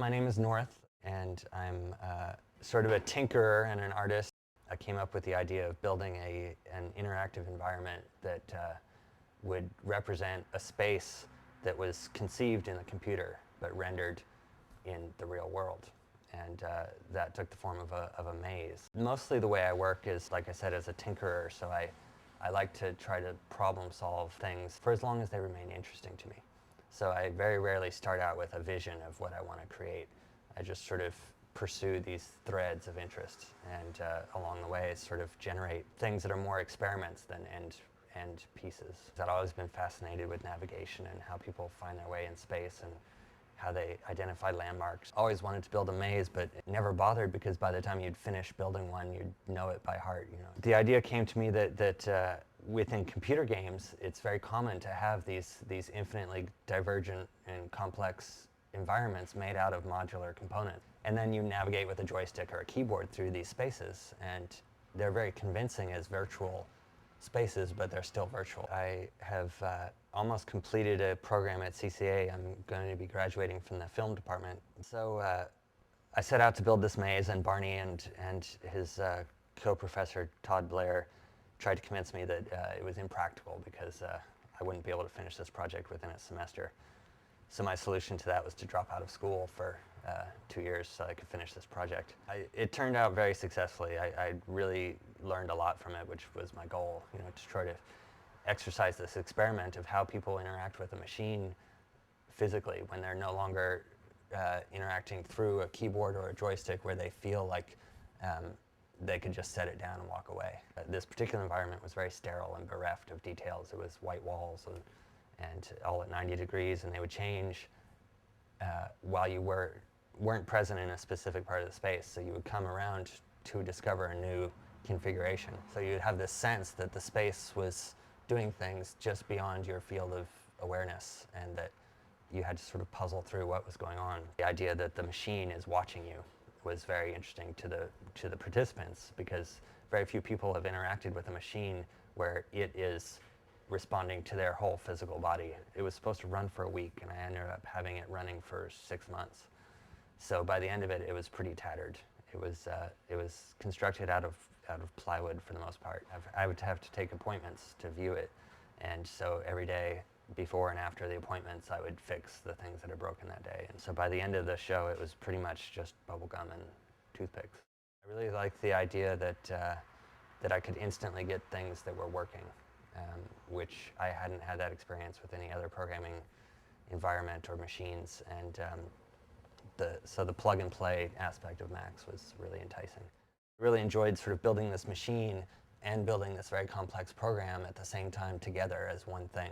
my name is North, and I'm sort of a tinkerer and an artist. I came up with the idea of building an interactive environment that would represent a space that was conceived in the computer but rendered in the real world. And that took the form of a maze. Mostly the way I work is, like I said, as a tinkerer, so I like to try to problem solve things for as long as they remain interesting to me. So I very rarely start out with a vision of what I want to create. I just sort of pursue these threads of interest, and along the way sort of generate things that are more experiments than end pieces. I've always been fascinated with navigation and how people find their way in space and how they identify landmarks. Always wanted to build a maze, but it never bothered because by the time you'd finish building one, you'd know it by heart. The idea came to me that within computer games, it's very common to have these infinitely divergent and complex environments made out of modular components. And then you navigate with a joystick or a keyboard through these spaces, and they're very convincing as virtual spaces, but they're still virtual. I have almost completed a program at CCA. I'm going to be graduating from the film department. So I set out to build this maze, and Barney and his co-professor Todd Blair tried to convince me that it was impractical because I wouldn't be able to finish this project within a semester. So my solution to that was to drop out of school for 2 years so I could finish this project. It turned out very successfully. I really learned a lot from it, which was my goal, to try to exercise this experiment of how people interact with a machine physically when they're no longer interacting through a keyboard or a joystick where they feel like they could just set it down and walk away. This particular environment was very sterile and bereft of details. It was white walls and all at 90 degrees, and they would change while you weren't present in a specific part of the space. So you would come around to discover a new configuration. So you'd have this sense that the space was doing things just beyond your field of awareness, and that you had to sort of puzzle through what was going on. The idea that the machine is watching you was very interesting to the participants, because very few people have interacted with a machine where it is responding to their whole physical body. It was supposed to run for a week, and I ended up having it running for 6 months. So by the end of it, it was pretty tattered. It was constructed out of plywood for the most part. I would have to take appointments to view it, and so every day before and after the appointments, I would fix the things that are broken that day. And so by the end of the show, it was pretty much just bubble gum and toothpicks. I really liked the idea that I could instantly get things that were working, which I hadn't had that experience with any other programming environment or machines. And so the plug and play aspect of Max was really enticing. I really enjoyed sort of building this machine and building this very complex program at the same time together as one thing.